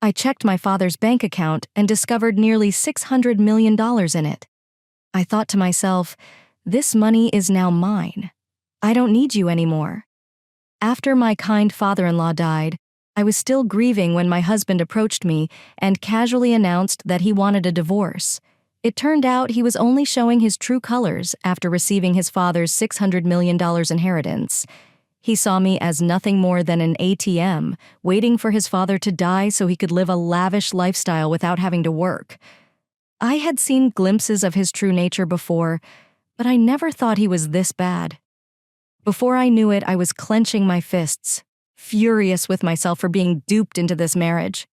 I checked my father's bank account and discovered nearly $600 million in it. I thought to myself, this money is now mine. I don't need you anymore. After my kind father-in-law died, I was still grieving when my husband approached me and casually announced that he wanted a divorce. It turned out he was only showing his true colors after receiving his father's $600 million inheritance. He saw me as nothing more than an ATM, waiting for his father to die so he could live a lavish lifestyle without having to work. I had seen glimpses of his true nature before, but I never thought he was this bad. Before I knew it, I was clenching my fists, furious with myself for being duped into this marriage.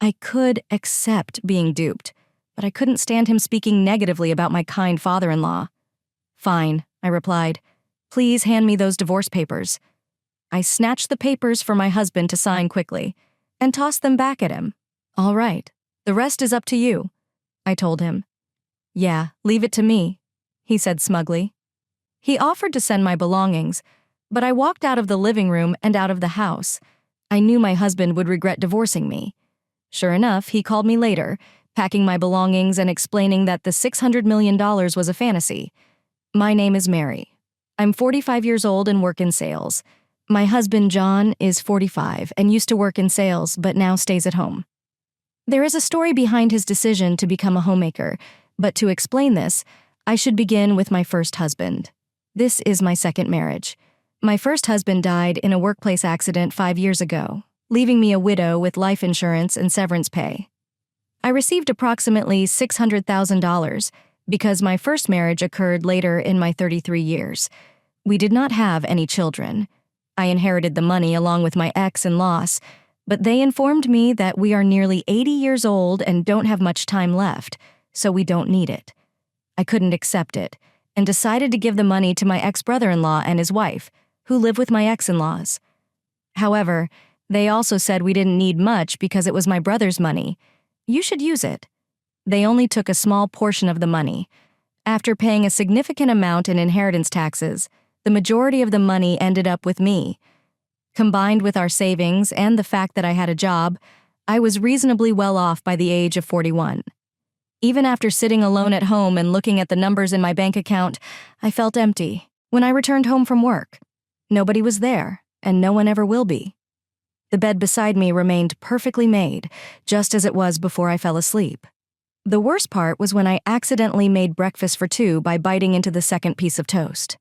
I could accept being duped, but I couldn't stand him speaking negatively about my kind father-in-law. Fine, I replied. Please hand me those divorce papers. I snatched the papers for my husband to sign quickly and tossed them back at him. All right, the rest is up to you, I told him. Yeah, leave it to me, he said smugly. He offered to send my belongings, but I walked out of the living room and out of the house. I knew my husband would regret divorcing me. Sure enough, he called me later, packing my belongings and explaining that the $600 million was a fantasy. My name is Mary. I'm 45 years old and work in sales. My husband, John, is 45 and used to work in sales, but now stays at home. There is a story behind his decision to become a homemaker, but to explain this, I should begin with my first husband. This is my second marriage. My first husband died in a workplace accident 5 years ago, leaving me a widow with life insurance and severance pay. I received approximately $600,000 because my first marriage occurred later in my 33 years. We did not have any children. I inherited the money along with my ex-in-laws, but they informed me that we are nearly 80 years old and don't have much time left, so we don't need it. I couldn't accept it and decided to give the money to my ex-brother-in-law and his wife, who live with my ex-in-laws. However, they also said we didn't need much because it was my brother's money. You should use it. They only took a small portion of the money. After paying a significant amount in inheritance taxes, the majority of the money ended up with me. Combined with our savings and the fact that I had a job, I was reasonably well off by the age of 41. Even after sitting alone at home and looking at the numbers in my bank account, I felt empty. When I returned home from work, nobody was there, and no one ever will be. The bed beside me remained perfectly made, just as it was before I fell asleep. The worst part was when I accidentally made breakfast for two by biting into the second piece of toast.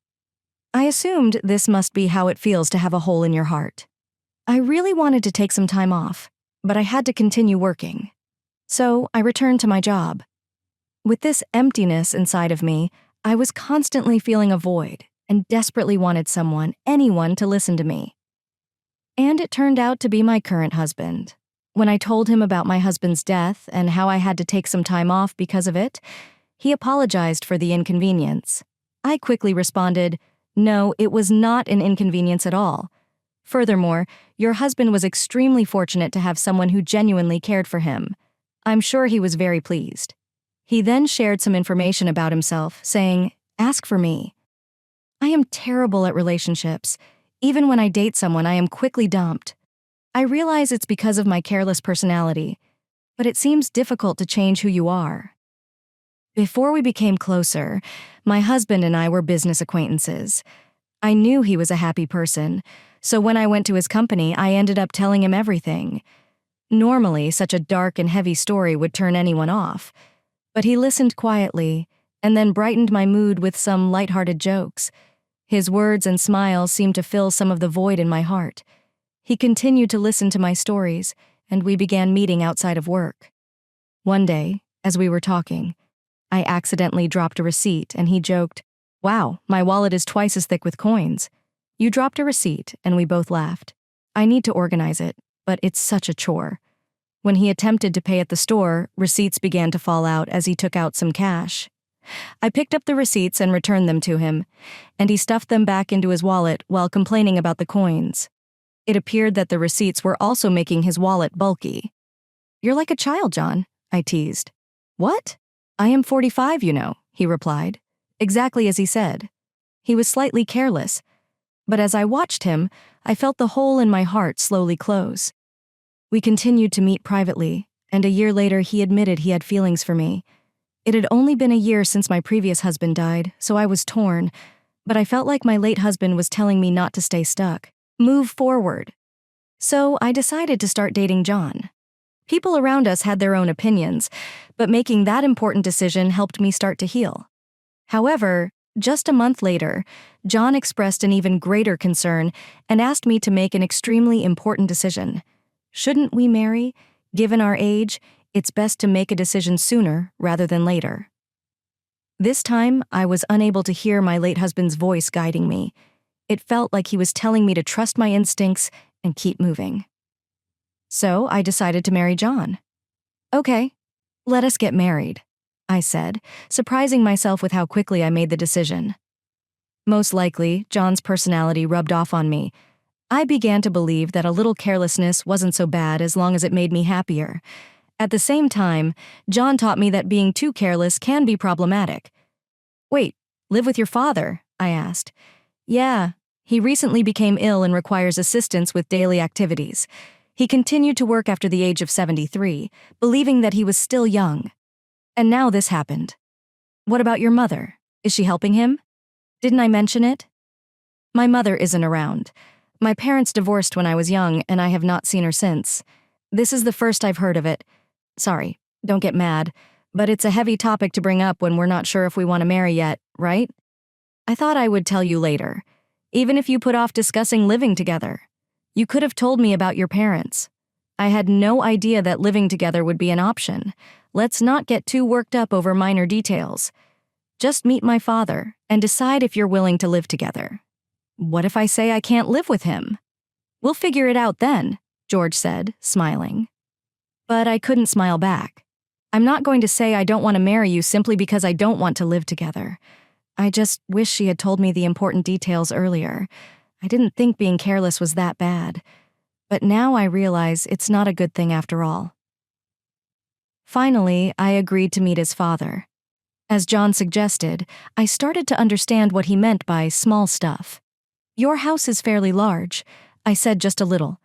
I assumed this must be how it feels to have a hole in your heart. I really wanted to take some time off, but I had to continue working. So I returned to my job. With this emptiness inside of me, I was constantly feeling a void and desperately wanted someone, anyone, to listen to me. And it turned out to be my current husband. When I told him about my husband's death and how I had to take some time off because of it, he apologized for the inconvenience. I quickly responded, "No, it was not an inconvenience at all. Furthermore, your husband was extremely fortunate to have someone who genuinely cared for him. I'm sure he was very pleased." He then shared some information about himself, saying, "Ask for me. I am terrible at relationships. Even when I date someone, I am quickly dumped. I realize it's because of my careless personality, but it seems difficult to change who you are." Before we became closer, my husband and I were business acquaintances. I knew he was a happy person, so when I went to his company, I ended up telling him everything. Normally, such a dark and heavy story would turn anyone off, but he listened quietly and then brightened my mood with some lighthearted jokes. His words and smiles seemed to fill some of the void in my heart. He continued to listen to my stories, and we began meeting outside of work. One day, as we were talking, I accidentally dropped a receipt, and he joked, "Wow, my wallet is twice as thick with coins." You dropped a receipt, and we both laughed. I need to organize it, but it's such a chore. When he attempted to pay at the store, receipts began to fall out as he took out some cash. I picked up the receipts and returned them to him, and he stuffed them back into his wallet while complaining about the coins. It appeared that the receipts were also making his wallet bulky. "You're like a child, John," I teased. "What? I am 45, you know," he replied, exactly as he said. He was slightly careless, but as I watched him, I felt the hole in my heart slowly close. We continued to meet privately, and a year later he admitted he had feelings for me. It had only been a year since my previous husband died, so I was torn, but I felt like my late husband was telling me not to stay stuck. Move forward. So I decided to start dating John. People around us had their own opinions, but making that important decision helped me start to heal. However, just a month later, John expressed an even greater concern and asked me to make an extremely important decision. Shouldn't we marry? Given our age, it's best to make a decision sooner rather than later. This time, I was unable to hear my late husband's voice guiding me. It felt like he was telling me to trust my instincts and keep moving. So I decided to marry John. Okay, let us get married, I said, surprising myself with how quickly I made the decision. Most likely, John's personality rubbed off on me. I began to believe that a little carelessness wasn't so bad as long as it made me happier. At the same time, John taught me that being too careless can be problematic. Wait, live with your father? I asked. Yeah, he recently became ill and requires assistance with daily activities. He continued to work after the age of 73, believing that he was still young. And now this happened. What about your mother? Is she helping him? Didn't I mention it? My mother isn't around. My parents divorced when I was young, and I have not seen her since. This is the first I've heard of it. Sorry, don't get mad, but it's a heavy topic to bring up when we're not sure if we want to marry yet, right? I thought I would tell you later, even if you put off discussing living together. You could have told me about your parents. I had no idea that living together would be an option. Let's not get too worked up over minor details. Just meet my father and decide if you're willing to live together. What if I say I can't live with him? We'll figure it out then, George said, smiling. But I couldn't smile back. I'm not going to say I don't want to marry you simply because I don't want to live together. I just wish she had told me the important details earlier. I didn't think being careless was that bad. But now I realize it's not a good thing after all. Finally, I agreed to meet his father. As John suggested, I started to understand what he meant by small stuff. Your house is fairly large, I said just a little.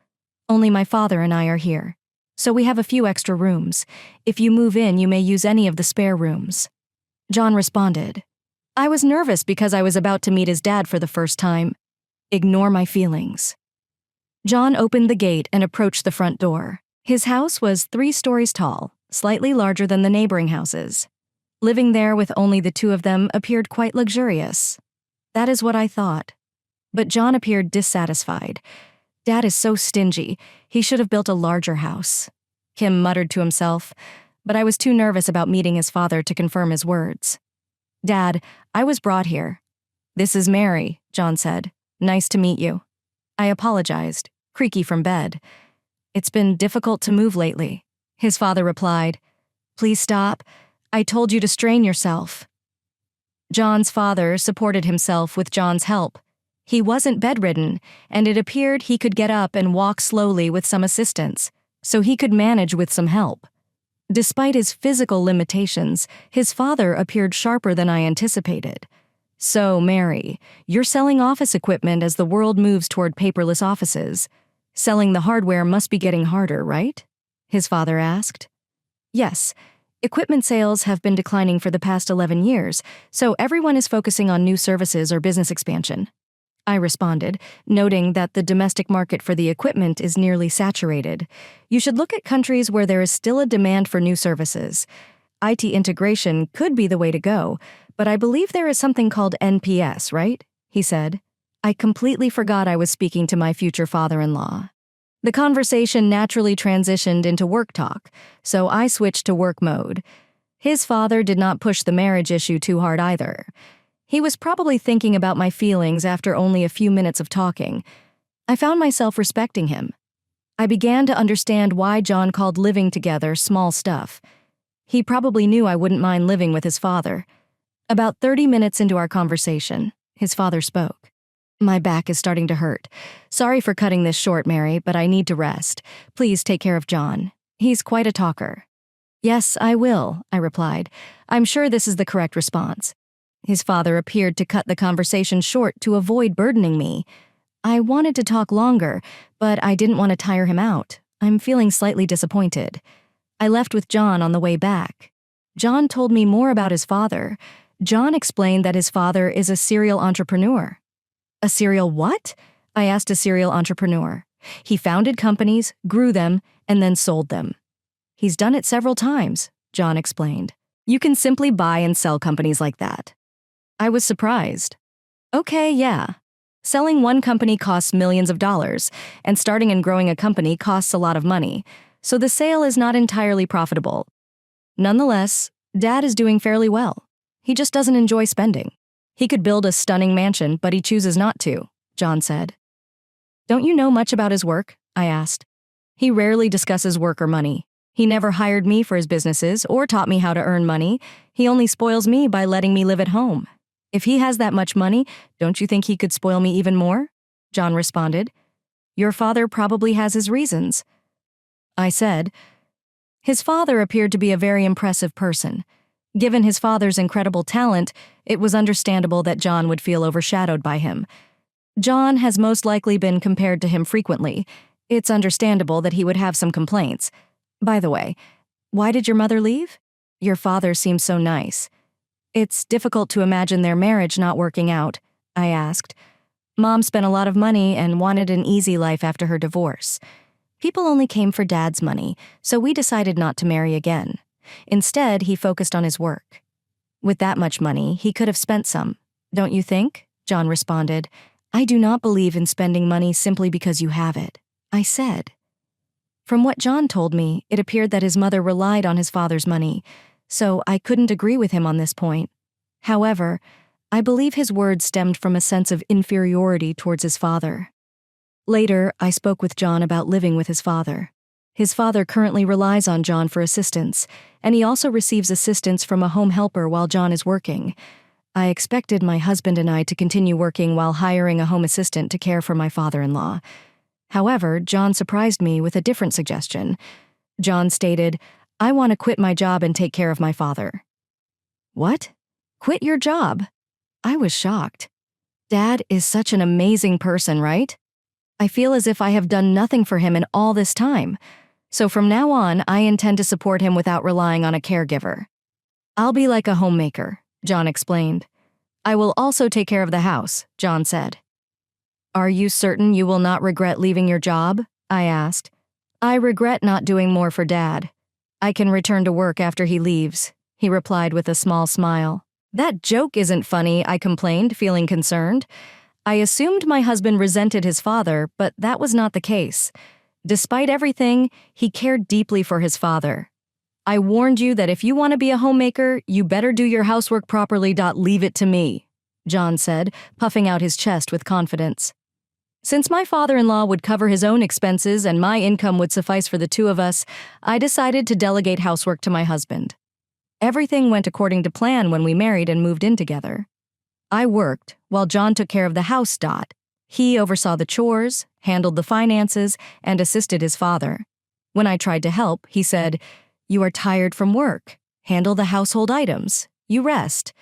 Only my father and I are here. So we have a few extra rooms. If you move in, you may use any of the spare rooms. John responded. I was nervous because I was about to meet his dad for the first time. Ignore my feelings. John opened the gate and approached the front door. His house was 3 stories tall, slightly larger than the neighboring houses. Living there with only the 2 of them appeared quite luxurious. That is what I thought. But John appeared dissatisfied. Dad is so stingy. He should have built a larger house. Kim muttered to himself, but I was too nervous about meeting his father to confirm his words. Dad, I was brought here. This is Mary, John said. Nice to meet you. I apologized, creaky from bed. It's been difficult to move lately. His father replied, Please stop. I told you to strain yourself. John's father supported himself with John's help. He wasn't bedridden, and it appeared he could get up and walk slowly with some assistance, so he could manage with some help. Despite his physical limitations, his father appeared sharper than I anticipated. So, Mary, you're selling office equipment as the world moves toward paperless offices. Selling the hardware must be getting harder, right? His father asked. Yes. Equipment sales have been declining for the past 11 years, so everyone is focusing on new services or business expansion. I responded, noting that the domestic market for the equipment is nearly saturated. You should look at countries where there is still a demand for new services. IT integration could be the way to go, but I believe there is something called NPS, right? He said. I completely forgot I was speaking to my future father-in-law. The conversation naturally transitioned into work talk, so I switched to work mode. His father did not push the marriage issue too hard either. He was probably thinking about my feelings after only a few minutes of talking. I found myself respecting him. I began to understand why John called living together small stuff. He probably knew I wouldn't mind living with his father. About 30 minutes into our conversation, his father spoke. My back is starting to hurt. Sorry for cutting this short, Mary, but I need to rest. Please take care of John. He's quite a talker. Yes, I will, I replied. I'm sure this is the correct response. His father appeared to cut the conversation short to avoid burdening me. I wanted to talk longer, but I didn't want to tire him out. I'm feeling slightly disappointed. I left with John on the way back. John told me more about his father. John explained that his father is a serial entrepreneur. A serial what? I asked a serial entrepreneur. He founded companies, grew them, and then sold them. He's done it several times, John explained. You can simply buy and sell companies like that. I was surprised. Okay, yeah. Selling one company costs millions of dollars, and starting and growing a company costs a lot of money, so the sale is not entirely profitable. Nonetheless, Dad is doing fairly well. He just doesn't enjoy spending. He could build a stunning mansion, but he chooses not to, John said. Don't you know much about his work? I asked. He rarely discusses work or money. He never hired me for his businesses or taught me how to earn money. He only spoils me by letting me live at home. If he has that much money, don't you think he could spoil me even more? John responded. Your father probably has his reasons. I said. His father appeared to be a very impressive person. Given his father's incredible talent, it was understandable that John would feel overshadowed by him. John has most likely been compared to him frequently. It's understandable that he would have some complaints. By the way, why did your mother leave? Your father seems so nice. It's difficult to imagine their marriage not working out, I asked. Mom spent a lot of money and wanted an easy life after her divorce. People only came for Dad's money, so we decided not to marry again. Instead, he focused on his work. With that much money, he could have spent some. Don't you think? John responded. I do not believe in spending money simply because you have it, I said. From what John told me, it appeared that his mother relied on his father's money, so I couldn't agree with him on this point. However, I believe his words stemmed from a sense of inferiority towards his father. Later, I spoke with John about living with his father. His father currently relies on John for assistance, and he also receives assistance from a home helper while John is working. I expected my husband and I to continue working while hiring a home assistant to care for my father-in-law. However, John surprised me with a different suggestion. John stated, I want to quit my job and take care of my father. What? Quit your job? I was shocked. Dad is such an amazing person, right? I feel as if I have done nothing for him in all this time. So from now on, I intend to support him without relying on a caregiver. I'll be like a homemaker, John explained. I will also take care of the house, John said. Are you certain you will not regret leaving your job? I asked. I regret not doing more for Dad. I can return to work after he leaves, he replied with a small smile. That joke isn't funny, I complained, feeling concerned. I assumed my husband resented his father, but that was not the case. Despite everything, he cared deeply for his father. I warned you that if you want to be a homemaker, you better do your housework properly. Leave it to me, John said, puffing out his chest with confidence. Since my father-in-law would cover his own expenses and my income would suffice for the two of us, I decided to delegate housework to my husband. Everything went according to plan when we married and moved in together. I worked while John took care of the house. He oversaw the chores, handled the finances, and assisted his father. When I tried to help, he said, You are tired from work. Handle the household items. You rest.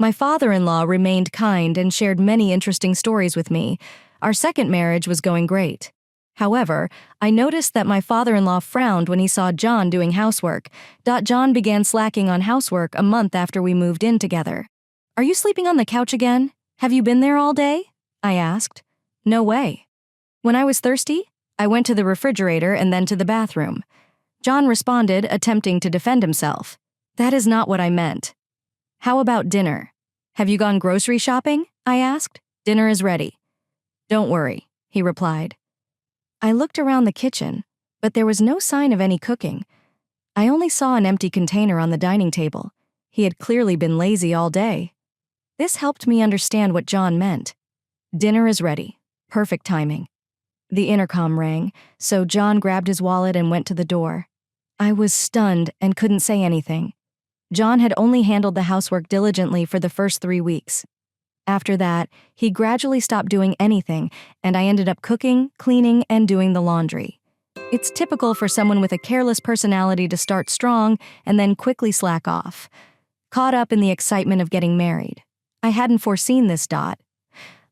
My father-in-law remained kind and shared many interesting stories with me. Our second marriage was going great. However, I noticed that my father-in-law frowned when he saw John doing housework. John began slacking on housework a month after we moved in together. Are you sleeping on the couch again? Have you been there all day? I asked. No way. When I was thirsty, I went to the refrigerator and then to the bathroom. John responded, attempting to defend himself. That is not what I meant. How about dinner? Have you gone grocery shopping? I asked. Dinner is ready. Don't worry, he replied. I looked around the kitchen, but there was no sign of any cooking. I only saw an empty container on the dining table. He had clearly been lazy all day. This helped me understand what John meant. Dinner is ready. Perfect timing. The intercom rang, so John grabbed his wallet and went to the door. I was stunned and couldn't say anything. John had only handled the housework diligently for the first 3 weeks. After that, he gradually stopped doing anything, and I ended up cooking, cleaning, and doing the laundry. It's typical for someone with a careless personality to start strong and then quickly slack off. Caught up in the excitement of getting married. I hadn't foreseen this.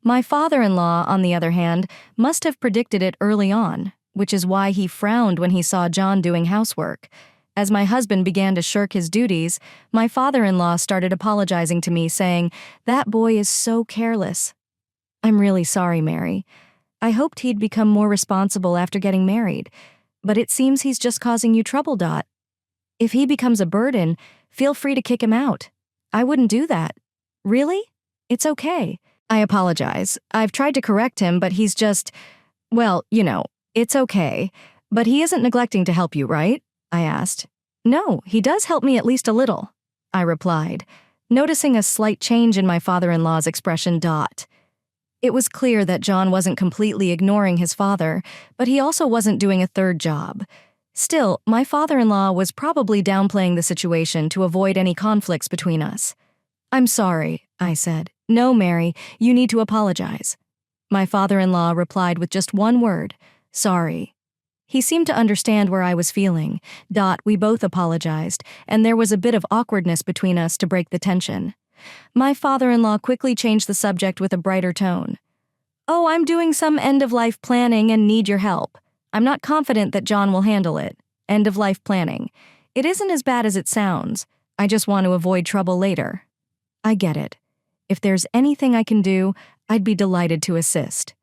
My father-in-law, on the other hand, must have predicted it early on. which is why he frowned when he saw John doing housework. As my husband began to shirk his duties, my father-in-law started apologizing to me, saying, "That boy is so careless." "I'm really sorry, Mary. I hoped he'd become more responsible after getting married, but it seems he's just causing you trouble, Dot. If he becomes a burden, feel free to kick him out." "I wouldn't do that." "Really? It's okay." "I apologize. I've tried to correct him, but he's just, well, it's okay. But he isn't neglecting to help you, right?" I asked. "No, he does help me at least a little," I replied, noticing a slight change in my father-in-law's expression. It was clear that John wasn't completely ignoring his father, but he also wasn't doing a third job. Still, my father-in-law was probably downplaying the situation to avoid any conflicts between us. "I'm sorry," I said. "No, Mary, you need to apologize." My father-in-law replied with just one word: "Sorry." He seemed to understand where I was feeling. We both apologized, and there was a bit of awkwardness between us to break the tension. My father-in-law quickly changed the subject with a brighter tone. "Oh, I'm doing some end-of-life planning and need your help. I'm not confident that John will handle it. End-of-life planning. It isn't as bad as it sounds. I just want to avoid trouble later." "I get it. If there's anything I can do, I'd be delighted to assist."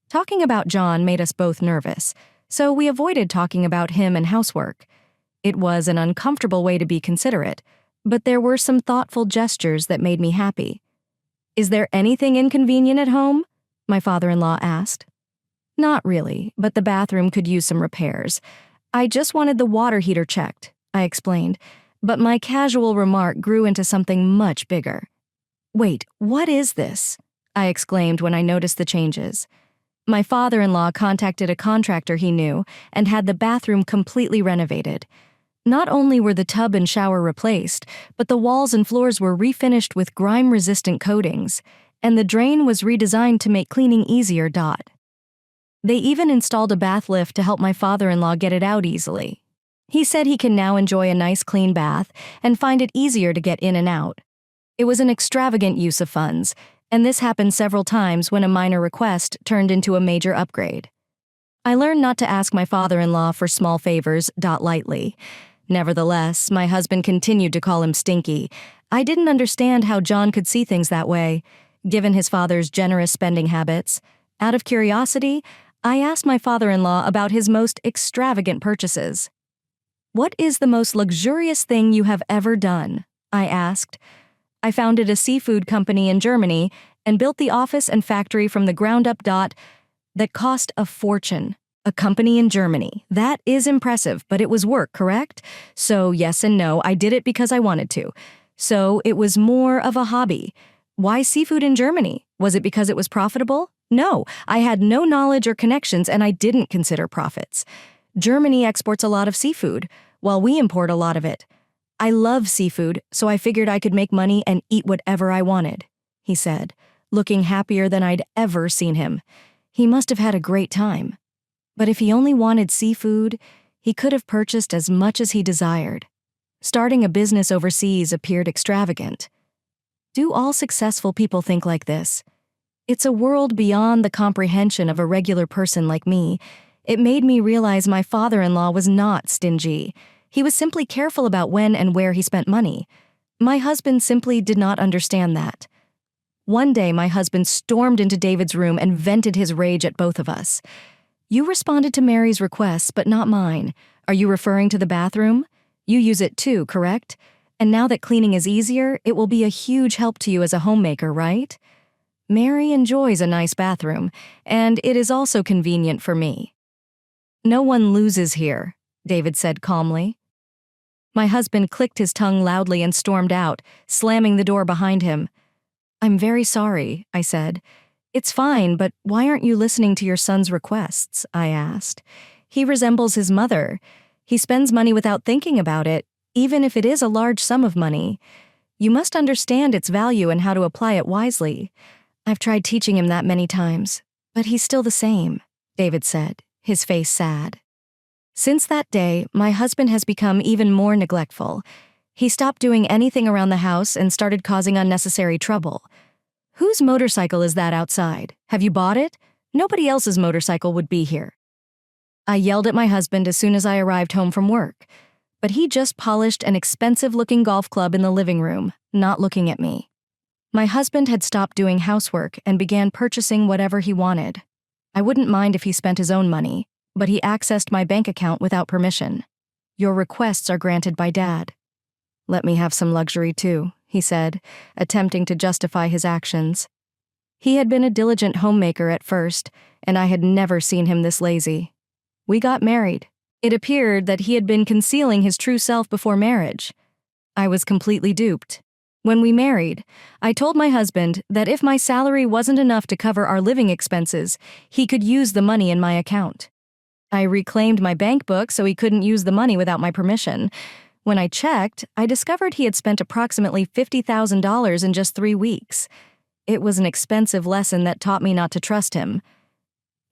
Talking about John made us both nervous, so we avoided talking about him and housework. It was an uncomfortable way to be considerate, but there were some thoughtful gestures that made me happy. "Is there anything inconvenient at home?" my father-in-law asked. "Not really, but the bathroom could use some repairs. I just wanted the water heater checked," I explained, but my casual remark grew into something much bigger. "Wait, what is this?" I exclaimed when I noticed the changes. My father-in-law contacted a contractor he knew and had the bathroom completely renovated. Not only were the tub and shower replaced, but the walls and floors were refinished with grime-resistant coatings, and the drain was redesigned to make cleaning easier. They even installed a bath lift to help my father-in-law get it out easily. He said he can now enjoy a nice clean bath and find it easier to get in and out. It was an extravagant use of funds, and this happened several times when a minor request turned into a major upgrade. I learned not to ask my father-in-law for small favors lightly. Nevertheless, my husband continued to call him stinky. I didn't understand how John could see things that way, given his father's generous spending habits. Out of curiosity, I asked my father-in-law about his most extravagant purchases. "What is the most luxurious thing you have ever done?" I asked. "I founded a seafood company in Germany and built the office and factory from the ground up. That cost a fortune. A company in Germany. That is impressive, but it was work, correct? So yes and no, I did it because I wanted to. So it was more of a hobby. Why seafood in Germany? Was it because it was profitable? No, I had no knowledge or connections and I didn't consider profits. Germany exports a lot of seafood, while we import a lot of it. I love seafood, so I figured I could make money and eat whatever I wanted," he said, looking happier than I'd ever seen him. He must have had a great time. But if he only wanted seafood, he could have purchased as much as he desired. Starting a business overseas appeared extravagant. Do all successful people think like this? It's a world beyond the comprehension of a regular person like me. It made me realize my father-in-law was not stingy. He was simply careful about when and where he spent money. My husband simply did not understand that. One day, my husband stormed into David's room and vented his rage at both of us. "You responded to Mary's requests, but not mine. Are you referring to the bathroom? You use it too, correct? And now that cleaning is easier, it will be a huge help to you as a homemaker, right? Mary enjoys a nice bathroom, and it is also convenient for me." "No one loses here," David said calmly. My husband clicked his tongue loudly and stormed out, slamming the door behind him. "I'm very sorry," I said. "It's fine, but why aren't you listening to your son's requests?" I asked. "He resembles his mother. He spends money without thinking about it, even if it is a large sum of money. You must understand its value and how to apply it wisely. I've tried teaching him that many times, but he's still the same," David said, his face sad. Since that day, my husband has become even more neglectful. He stopped doing anything around the house and started causing unnecessary trouble. "Whose motorcycle is that outside? Have you bought it? Nobody else's motorcycle would be here." I yelled at my husband as soon as I arrived home from work, but he just polished an expensive-looking golf club in the living room, not looking at me. My husband had stopped doing housework and began purchasing whatever he wanted. I wouldn't mind if he spent his own money, but he accessed my bank account without permission. "Your requests are granted by Dad." "Let me have some luxury too," he said, attempting to justify his actions. He had been a diligent homemaker at first, and I had never seen him this lazy. We got married. It appeared that he had been concealing his true self before marriage. I was completely duped. When we married, I told my husband that if my salary wasn't enough to cover our living expenses, he could use the money in my account. I reclaimed my bank book so he couldn't use the money without my permission. When I checked, I discovered he had spent approximately $50,000 in just 3 weeks. It was an expensive lesson that taught me not to trust him.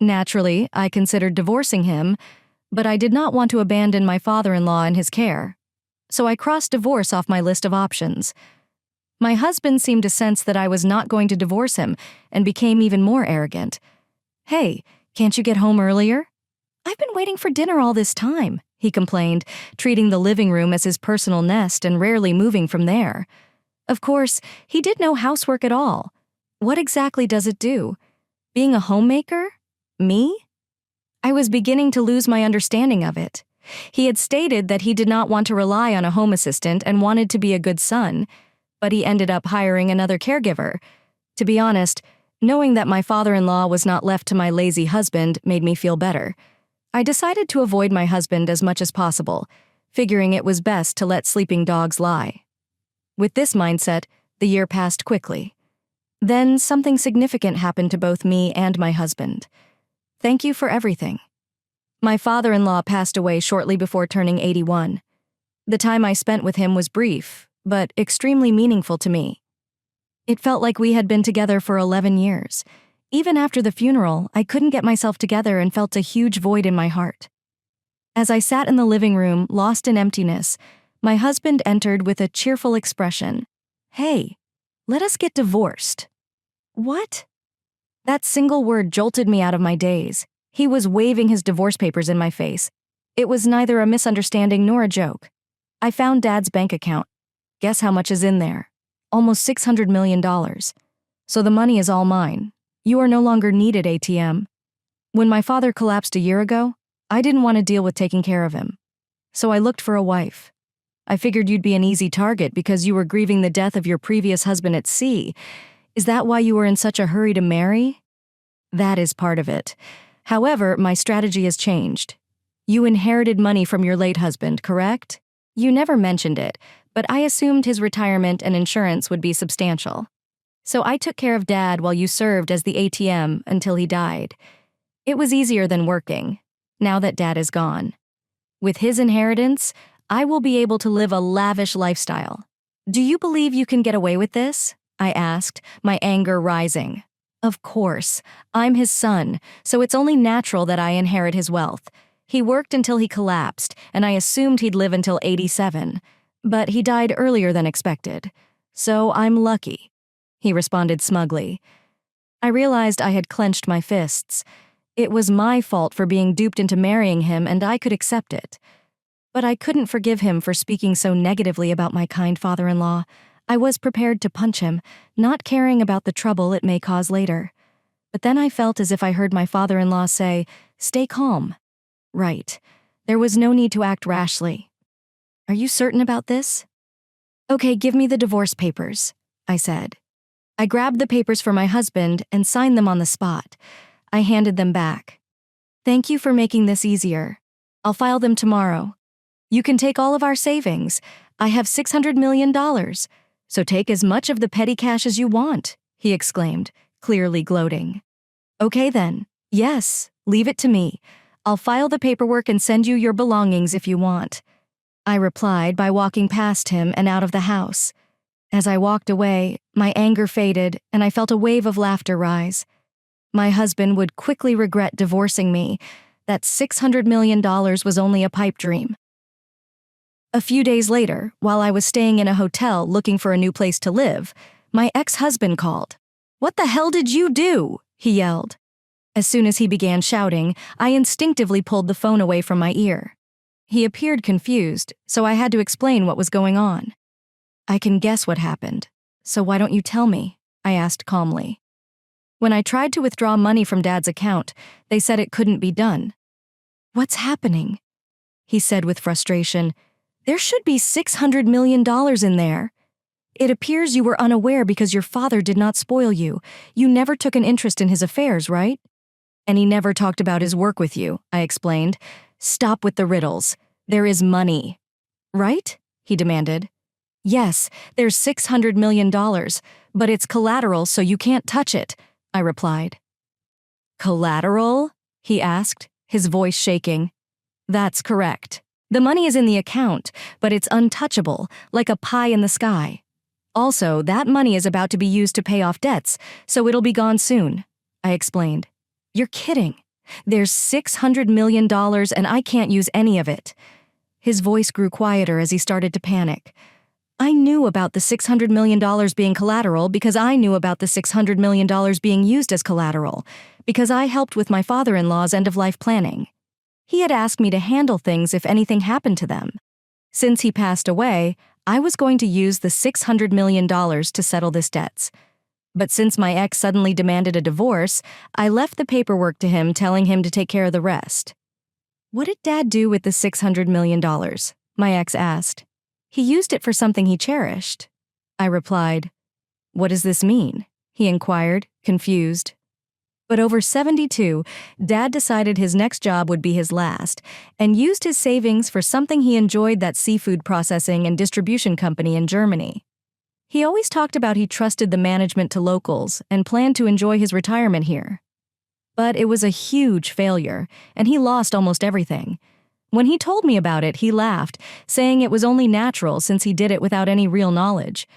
Naturally, I considered divorcing him, but I did not want to abandon my father-in-law in his care. So I crossed divorce off my list of options. My husband seemed to sense that I was not going to divorce him and became even more arrogant. "Hey, can't you get home earlier?" "I've been waiting for dinner all this time," he complained, treating the living room as his personal nest and rarely moving from there. Of course, he did no housework at all. What exactly does it do? Being a homemaker? Me? I was beginning to lose my understanding of it. He had stated that he did not want to rely on a home assistant and wanted to be a good son, but he ended up hiring another caregiver. To be honest, knowing that my father-in-law was not left to my lazy husband made me feel better. I decided to avoid my husband as much as possible, figuring it was best to let sleeping dogs lie. With this mindset, the year passed quickly. Then something significant happened to both me and my husband. Thank you for everything. My father-in-law passed away shortly before turning 81. The time I spent with him was brief, but extremely meaningful to me. It felt like we had been together for 11 years. Even after the funeral, I couldn't get myself together and felt a huge void in my heart. As I sat in the living room, lost in emptiness, my husband entered with a cheerful expression. "Hey, let us get divorced." "What?" That single word jolted me out of my daze. He was waving his divorce papers in my face. It was neither a misunderstanding nor a joke. I found Dad's bank account. Guess how much is in there? Almost $600 million. So the money is all mine. You are no longer needed, ATM. When my father collapsed a year ago, I didn't want to deal with taking care of him. So I looked for a wife. I figured you'd be an easy target because you were grieving the death of your previous husband at sea. Is that why you were in such a hurry to marry? That is part of it. However, my strategy has changed. You inherited money from your late husband, correct? You never mentioned it, but I assumed his retirement and insurance would be substantial. So I took care of Dad while you served as the ATM until he died. It was easier than working, now that Dad is gone. With his inheritance, I will be able to live a lavish lifestyle. Do you believe you can get away with this? I asked, my anger rising. Of course, I'm his son, so it's only natural that I inherit his wealth. He worked until he collapsed, and I assumed he'd live until 87. But he died earlier than expected. So I'm lucky, he responded smugly. I realized I had clenched my fists. It was my fault for being duped into marrying him, and I could accept it. But I couldn't forgive him for speaking so negatively about my kind father-in-law. I was prepared to punch him, not caring about the trouble it may cause later. But then I felt as if I heard my father-in-law say, "Stay calm." Right. There was no need to act rashly. "Are you certain about this?" "Okay, give me the divorce papers," I said. I grabbed the papers for my husband and signed them on the spot. I handed them back. "Thank you for making this easier. I'll file them tomorrow. You can take all of our savings. I have $600 million. So take as much of the petty cash as you want," he exclaimed, clearly gloating. "Okay then. Yes, leave it to me. I'll file the paperwork and send you your belongings if you want," I replied by walking past him and out of the house. As I walked away, my anger faded and I felt a wave of laughter rise. My husband would quickly regret divorcing me. That $600 million was only a pipe dream. A few days later, while I was staying in a hotel looking for a new place to live, my ex-husband called. "What the hell did you do?" he yelled. As soon as he began shouting, I instinctively pulled the phone away from my ear. He appeared confused, so I had to explain what was going on. I can guess what happened, so why don't you tell me? I asked calmly. When I tried to withdraw money from Dad's account, they said it couldn't be done. What's happening? He said with frustration. There should be $600 million in there. It appears you were unaware because your father did not spoil you. You never took an interest in his affairs, right? And he never talked about his work with you, I explained. Stop with the riddles. There is money. Right? He demanded. Yes, there's $600 million, but it's collateral so you can't touch it, I replied. Collateral? He asked, his voice shaking. That's correct. The money is in the account, but it's untouchable, like a pie in the sky. Also, that money is about to be used to pay off debts, so it'll be gone soon, I explained. You're kidding. There's $600 million and I can't use any of it. His voice grew quieter as he started to panic. I knew about the $600 million being collateral because I knew about the $600 million being used as collateral, because I helped with my father-in-law's end-of-life planning. He had asked me to handle things if anything happened to them. Since he passed away, I was going to use the $600 million to settle this debts. But since my ex suddenly demanded a divorce, I left the paperwork to him telling him to take care of the rest. What did Dad do with the $600 million? My ex asked. He used it for something he cherished. I replied. What does this mean? He inquired, confused. But over 72, Dad decided his next job would be his last, and used his savings for something he enjoyed, that seafood processing and distribution company in Germany. He always talked about he trusted the management to locals and planned to enjoy his retirement here. But it was a huge failure, and he lost almost everything. When he told me about it, he laughed, saying it was only natural since he did it without any real knowledge.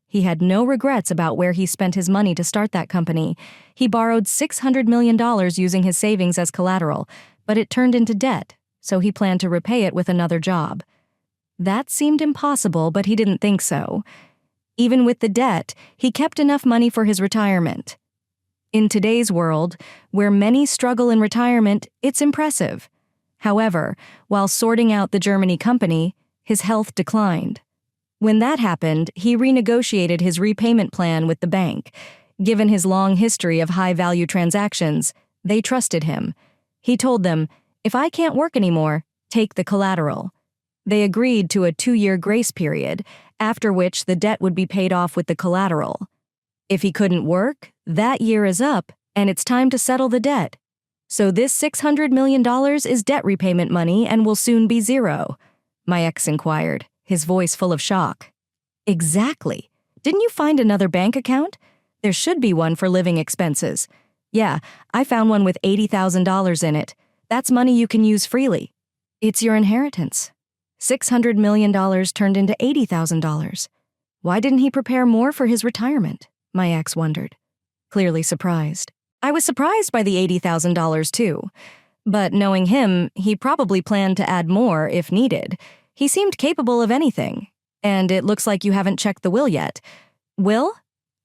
He had no regrets about where he spent his money to start that company. He borrowed $600 million using his savings as collateral, but it turned into debt, so he planned to repay it with another job. That seemed impossible, but he didn't think so. Even with the debt, he kept enough money for his retirement. In today's world, where many struggle in retirement, it's impressive. However, while sorting out the Germany company, his health declined. When that happened, he renegotiated his repayment plan with the bank. Given his long history of high-value transactions, they trusted him. He told them, if I can't work anymore, take the collateral. They agreed to a 2-year grace period, after which the debt would be paid off with the collateral. If he couldn't work, that year is up, and it's time to settle the debt. So this $600 million is debt repayment money and will soon be zero, my ex inquired, his voice full of shock. Exactly. Didn't you find another bank account? There should be one for living expenses. Yeah, I found one with $80,000 in it. That's money you can use freely. It's your inheritance. $600 million turned into $80,000. Why didn't he prepare more for his retirement? My ex wondered, clearly surprised. I was surprised by the $80,000 too. But knowing him, he probably planned to add more if needed. He seemed capable of anything. And it looks like you haven't checked the will yet. Will?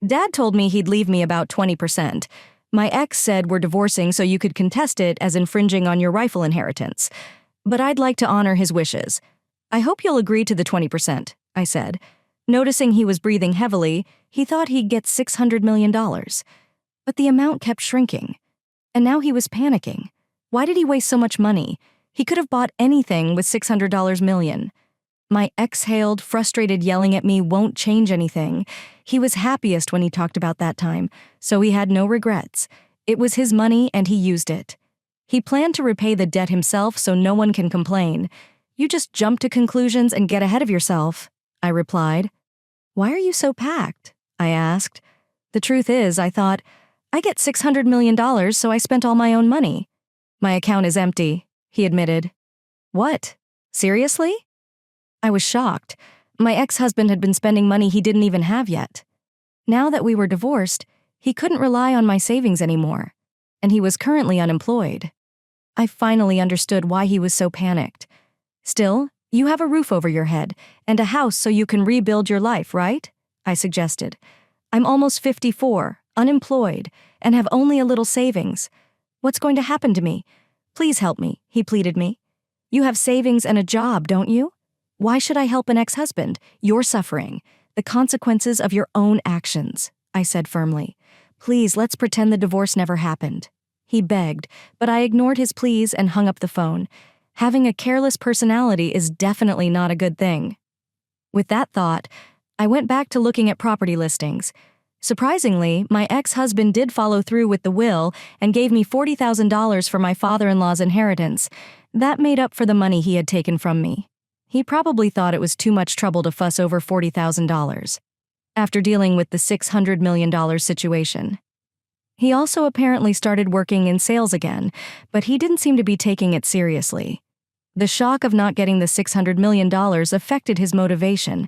Dad told me he'd leave me about 20%. My ex said we're divorcing so you could contest it as infringing on your rightful inheritance. But I'd like to honor his wishes. I hope you'll agree to the 20%, I said. Noticing he was breathing heavily, he thought he'd get $600 million. But the amount kept shrinking. And now he was panicking. Why did he waste so much money? He could have bought anything with $600 million. My exhaled, frustrated yelling at me won't change anything. He was happiest when he talked about that time, so he had no regrets. It was his money and he used it. He planned to repay the debt himself so no one can complain. You just jump to conclusions and get ahead of yourself, I replied. Why are you so packed? I asked. The truth is, I thought, I get $600 million, so I spent all my own money. My account is empty, he admitted. What? Seriously? I was shocked. My ex-husband had been spending money he didn't even have yet. Now that we were divorced, he couldn't rely on my savings anymore, and he was currently unemployed. I finally understood why he was so panicked. Still, you have a roof over your head and a house so you can rebuild your life, right? I suggested. I'm almost 54, unemployed, and have only a little savings. What's going to happen to me? Please help me, he pleaded me. You have savings and a job, don't you? Why should I help an ex-husband? You're suffering. The consequences of your own actions, I said firmly. Please, let's pretend the divorce never happened. He begged, but I ignored his pleas and hung up the phone. Having a careless personality is definitely not a good thing. With that thought, I went back to looking at property listings. Surprisingly, my ex-husband did follow through with the will and gave me $40,000 for my father-in-law's inheritance. That made up for the money he had taken from me. He probably thought it was too much trouble to fuss over $40,000 after dealing with the $600 million situation. He also apparently started working in sales again, but he didn't seem to be taking it seriously. The shock of not getting the $600 million affected his motivation,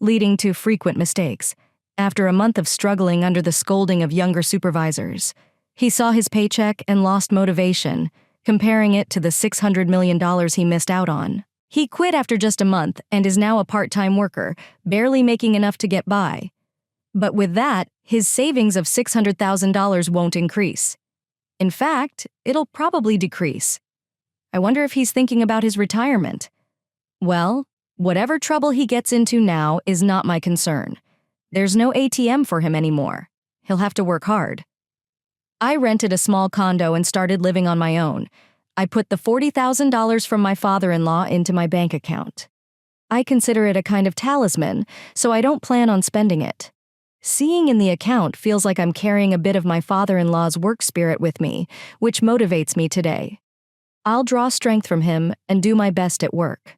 leading to frequent mistakes. After a month of struggling under the scolding of younger supervisors, he saw his paycheck and lost motivation, comparing it to the $600 million he missed out on. He quit after just a month and is now a part-time worker, barely making enough to get by. But with that, his savings of $600,000 won't increase. In fact, it'll probably decrease. I wonder if he's thinking about his retirement. Well, whatever trouble he gets into now is not my concern. There's no ATM for him anymore. He'll have to work hard. I rented a small condo and started living on my own. I put the $40,000 from my father-in-law into my bank account. I consider it a kind of talisman, so I don't plan on spending it. Seeing in the account feels like I'm carrying a bit of my father-in-law's work spirit with me, which motivates me today. I'll draw strength from him and do my best at work.